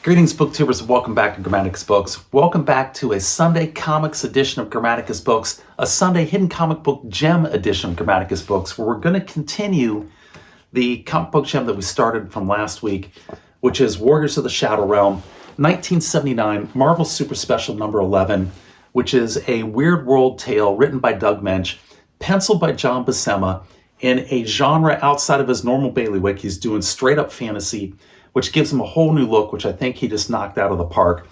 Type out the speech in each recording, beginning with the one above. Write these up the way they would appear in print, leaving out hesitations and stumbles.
Greetings, booktubers, and welcome back to Grammaticus Books. Welcome back to a Sunday Comics edition of Grammaticus Books, a Sunday Hidden Comic Book Gem edition of Grammaticus Books, where we're going to continue the comic book gem that we started from last week, which is Warriors of the Shadow Realm, 1979, Marvel Super Special number 11, which is a Weirdworld tale written by Doug Moench, penciled by John Buscema, in a genre outside of his normal bailiwick. He's doing straight-up fantasy, which gives him a whole new look, which I think he just knocked out of the park,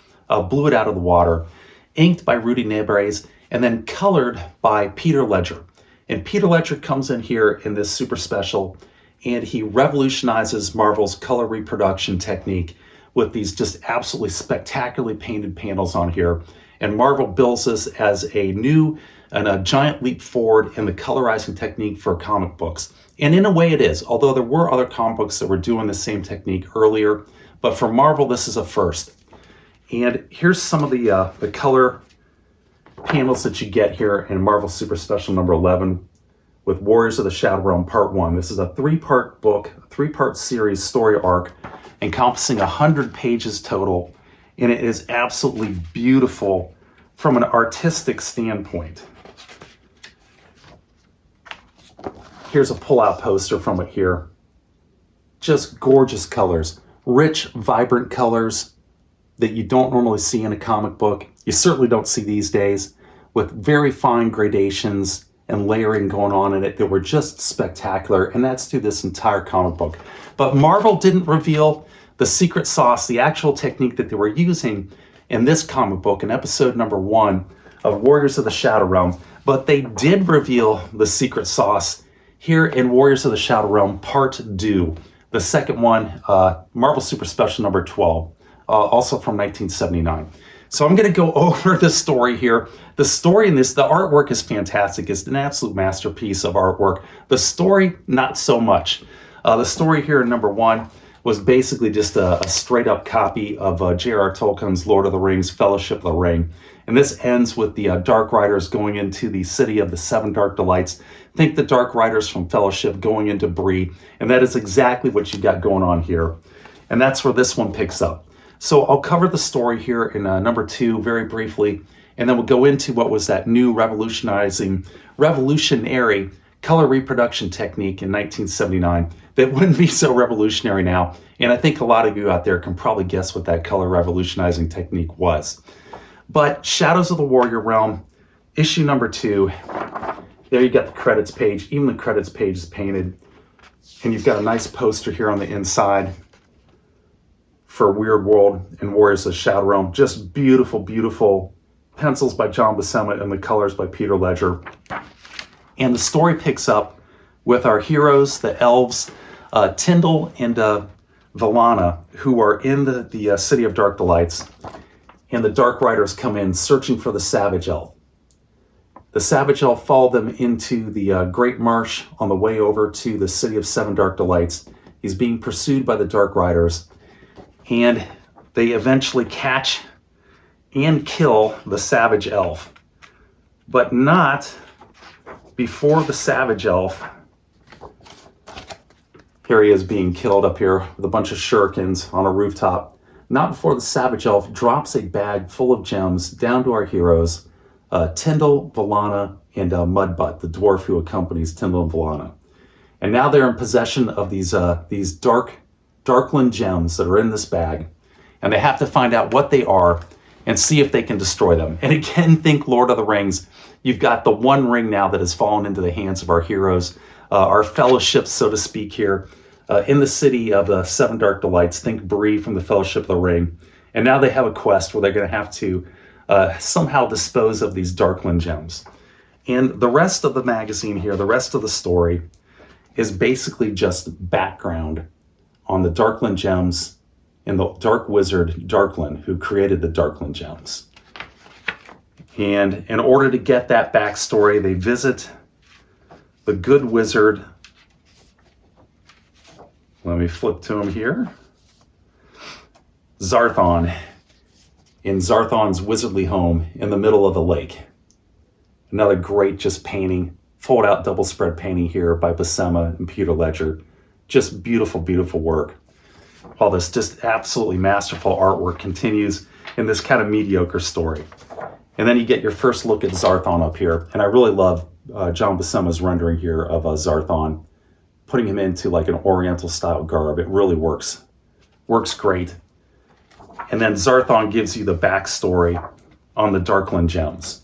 blew it out of the water, inked by Rudy Nebres, and then colored by Peter Ledger. And Peter Ledger comes in here in this super special, and he revolutionizes Marvel's color reproduction technique with these just absolutely spectacularly painted panels on here. And Marvel bills this as a new and a giant leap forward in the colorizing technique for comic books. And in a way it is, although there were other comic books that were doing the same technique earlier, but for Marvel this is a first. And here's some of the color panels that you get here in Marvel Super Special number 11 with Warriors of the Shadow Realm Part 1. This is a three-part book, a three-part series story arc encompassing 100 pages total, and it is absolutely beautiful from an artistic standpoint. Here's a pull-out poster from it here. Just gorgeous colors, rich, vibrant colors that you don't normally see in a comic book. You certainly don't see these days, with very fine gradations and layering going on in it that were just spectacular, and that's through this entire comic book. But Marvel didn't reveal the secret sauce, the actual technique that they were using in this comic book in episode number 1 of Warriors of the Shadow Realm, but they did reveal the secret sauce here in Warriors of the Shadow Realm Part 2, the second one, Marvel Super Special number 12, also from 1979. So I'm going to go over the story here. The story in this, the artwork is fantastic. It's an absolute masterpiece of artwork. The story, not so much. The story here in number 1 was basically just a straight-up copy of J.R.R. Tolkien's Lord of the Rings, Fellowship of the Ring. And this ends with the Dark Riders going into the city of the Seven Dark Delights. Think the Dark Riders from Fellowship going into Bree, and that is exactly what you got going on here. And that's where this one picks up. So I'll cover the story here in number 2 very briefly, and then we'll go into what was that new revolutionary color reproduction technique in 1979 that wouldn't be so revolutionary now. And I think a lot of you out there can probably guess what that color revolutionizing technique was. But Shadows of the Warrior Realm, issue number 2, there you got the credits page. Even the credits page is painted. And you've got a nice poster here on the inside for Weirdworld and Warriors of the Shadow Realm. Just beautiful, beautiful pencils by John Buscema and the colors by Peter Ledger. And the story picks up with our heroes, the elves, Tyndall and Valana, who are in the city of Dark Delights. And the Dark Riders come in searching for the Savage Elf. The Savage Elf followed them into the Great Marsh on the way over to the city of Seven Dark Delights. He's being pursued by the Dark Riders, and they eventually catch and kill the Savage Elf, but not before the Savage Elf. Here he is being killed up here with a bunch of shurikens on a rooftop. Not before the Savage Elf drops a bag full of gems down to our heroes, Tyndall, Valana, and Mudbutt, the dwarf who accompanies Tyndall and Valana. And now they're in possession of these Darkland gems that are in this bag, and they have to find out what they are and see if they can destroy them. And again, think Lord of the Rings. You've got the one ring now that has fallen into the hands of our heroes, our fellowship, so to speak, here in the city of the Seven Dark Delights. Think Bree from the Fellowship of the Ring. And now they have a quest where they're going to have to somehow dispose of these Darkland gems. And the rest of the magazine here, the rest of the story, is basically just background on the Darkland gems and the Dark Wizard Darkland, who created the Darkland gems. And in order to get that backstory, they visit the good wizard. Let me flip to him here. Zarthon, in Zarthon's wizardly home in the middle of the lake. Another great just painting, fold out double spread painting here by Buscema and Peter Ledger. Just beautiful, beautiful work. while this just absolutely masterful artwork continues in this kind of mediocre story. And then you get your first look at Zarthon up here. And I really love John Buscema's rendering here of Zarthon, putting him into like an Oriental style garb. It really works great. And then Zarthon gives you the backstory on the Darkland gems.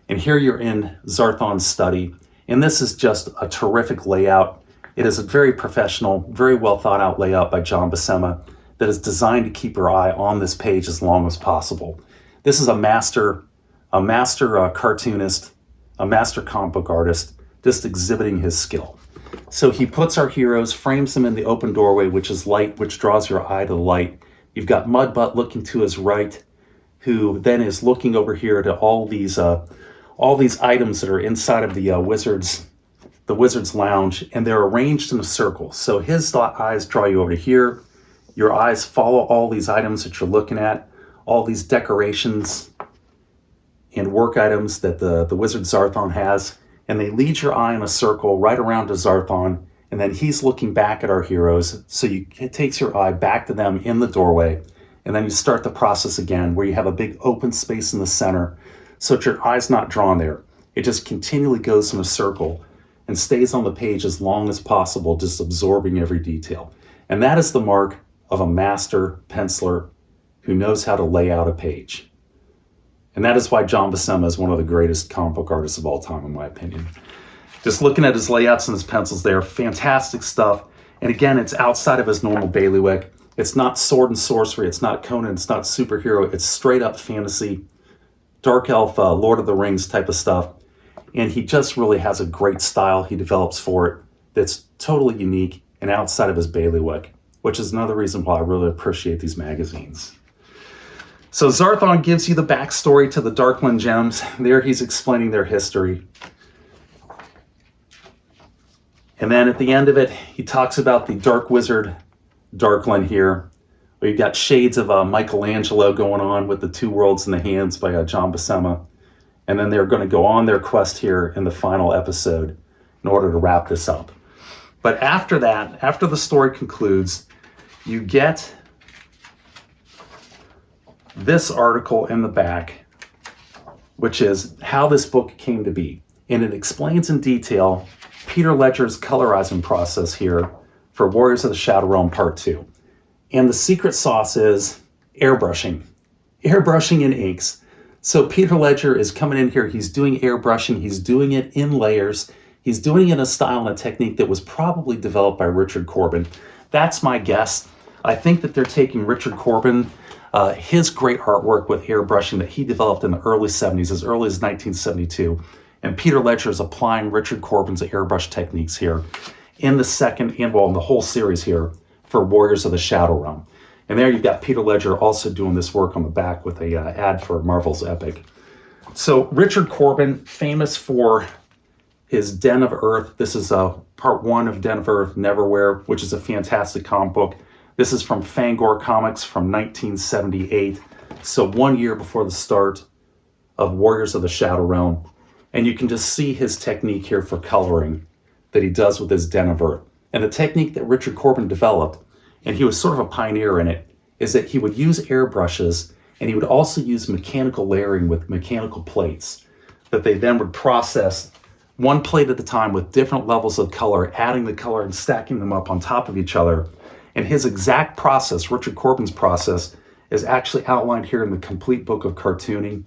And here you're in Zarthon's study. And this is just a terrific layout. It is a very professional, very well thought out layout by John Buscema that is designed to keep your eye on this page as long as possible. This is a master cartoonist, a master comic book artist, just exhibiting his skill. So he puts our heroes, frames them in the open doorway, which is light, which draws your eye to the light. You've got Mudbutt looking to his right, who then is looking over here to all these items that are inside of the wizard's lounge, and they're arranged in a circle. So his eyes draw you over to here. Your eyes follow all these items that you're looking at, all these decorations and work items that the wizard Zarthon has, and they lead your eye in a circle right around to Zarthon, and then he's looking back at our heroes, so it takes your eye back to them in the doorway, and then you start the process again where you have a big open space in the center, so that your eye's not drawn there. It just continually goes in a circle and stays on the page as long as possible, just absorbing every detail. And that is the mark of a master penciler who knows how to lay out a page. And that is why John Buscema is one of the greatest comic book artists of all time, in my opinion. Just looking at his layouts and his pencils there, fantastic stuff. And again, it's outside of his normal bailiwick. It's not sword and sorcery, it's not Conan, it's not superhero, it's straight up fantasy, dark elf, Lord of the Rings type of stuff. And he just really has a great style he develops for it that's totally unique and outside of his bailiwick, which is another reason why I really appreciate these magazines. So Zarthon gives you the backstory to the Darkland gems. There he's explaining their history. And then at the end of it, he talks about the Dark Wizard Darkland here, where you've got shades of Michelangelo going on with the two worlds in the hands by John Buscema. And then they're going to go on their quest here in the final episode in order to wrap this up. But after that, after the story concludes, you get this article in the back, which is how this book came to be. And it explains in detail Peter Ledger's colorizing process here for Warriors of the Shadow Realm Part 2. And the secret sauce is airbrushing in inks. So Peter Ledger is coming in here, he's doing airbrushing, he's doing it in layers, he's doing it in a style and a technique that was probably developed by Richard Corbin. That's my guess. I think that they're taking Richard Corbin, his great artwork with airbrushing that he developed in the early 70s, as early as 1972, and Peter Ledger is applying Richard Corbin's airbrush techniques here in the second, and well, in the whole series here for Warriors of the Shadow Realm. And there you've got Peter Ledger also doing this work on the back with a ad for Marvel's Epic. So Richard Corbin, famous for his Den of Earth. This is part 1 of Den of Earth, Neverwhere, which is a fantastic comic book. This is from Fangor Comics from 1978. So 1 year before the start of Warriors of the Shadow Realm. And you can just see his technique here for coloring that he does with his Den of Earth. And the technique that Richard Corbin developed, and he was sort of a pioneer in it, is that he would use airbrushes and he would also use mechanical layering with mechanical plates that they then would process one plate at a time with different levels of color, adding the color and stacking them up on top of each other. And his exact process, Richard Corbin's process, is actually outlined here in the Complete Book of Cartooning.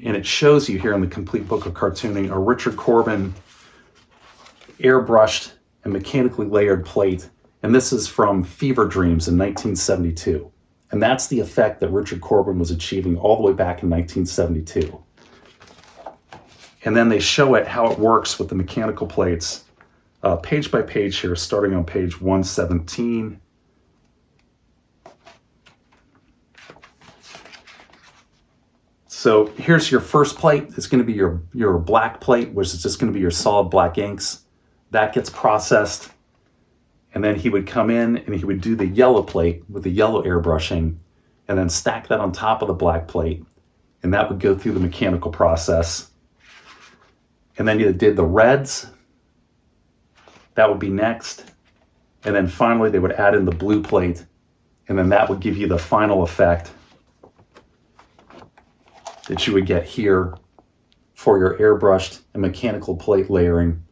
And it shows you here in the Complete Book of Cartooning a Richard Corbin airbrushed and mechanically layered plate. And this is from Fever Dreams in 1972. And that's the effect that Richard Corbin was achieving all the way back in 1972. And then they show it, how it works with the mechanical plates, page by page here, starting on page 117. So here's your first plate. It's going to be your black plate, which is just going to be your solid black inks. That gets processed. And then he would come in and he would do the yellow plate with the yellow airbrushing and then stack that on top of the black plate. And that would go through the mechanical process. And then you did the reds. That would be next. And then finally, they would add in the blue plate, and then that would give you the final effect that you would get here for your airbrushed and mechanical plate layering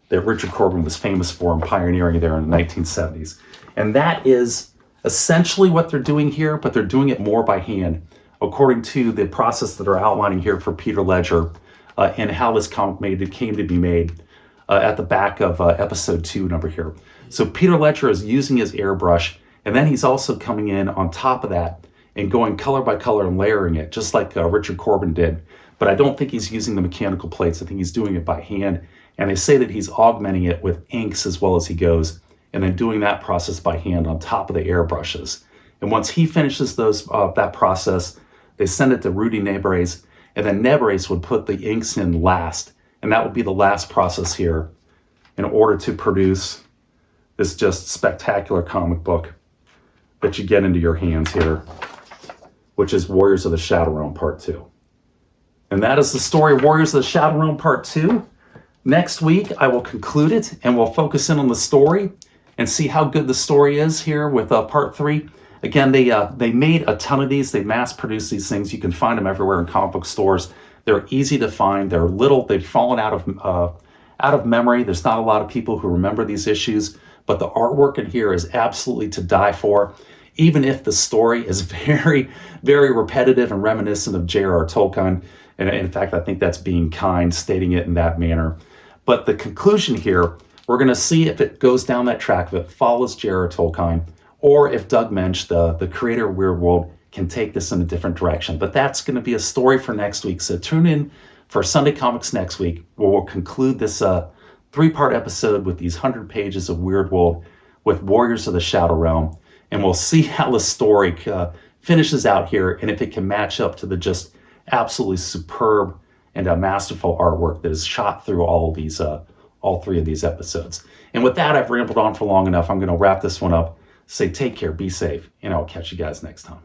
that Richard Corbin was famous for and pioneering there in the 1970s. And that is essentially what they're doing here, but they're doing it more by hand, according to the process that they're outlining here for Peter Ledger and how this comic came to be made at the back of episode 2 number here. So Peter Ledger is using his airbrush, and then he's also coming in on top of that and going color by color and layering it, just like Richard Corbin did. But I don't think he's using the mechanical plates. I think he's doing it by hand. And they say that he's augmenting it with inks as well as he goes, and then doing that process by hand on top of the airbrushes. And once he finishes that process, they send it to Rudy Nebres, and then Nebres would put the inks in last, and that would be the last process here in order to produce this just spectacular comic book that you get into your hands here, which is Warriors of the Shadow Realm Part 2. And that is the story of Warriors of the Shadow Realm Part 2. Next week, I will conclude it, and we'll focus in on the story and see how good the story is here with Part 3. Again, they made a ton of these. They mass-produced these things. You can find them everywhere in comic book stores. They're easy to find. They're little. They've fallen out of memory. There's not a lot of people who remember these issues, but the artwork in here is absolutely to die for, even if the story is very, very repetitive and reminiscent of J.R.R. Tolkien. And in fact, I think that's being kind, stating it in that manner. But the conclusion here, we're going to see if it goes down that track, if it follows J.R.R. Tolkien, or if Doug Moench, the creator of Weirdworld, can take this in a different direction. But that's going to be a story for next week. So tune in for Sunday Comics next week, where we'll conclude this 3-part episode with these 100 pages of Weirdworld with Warriors of the Shadow Realm. And we'll see how the story finishes out here, and if it can match up to the just absolutely superb and masterful artwork that is shot through all 3 of these episodes. And with that, I've rambled on for long enough. I'm going to wrap this one up. Say take care, be safe, and I'll catch you guys next time.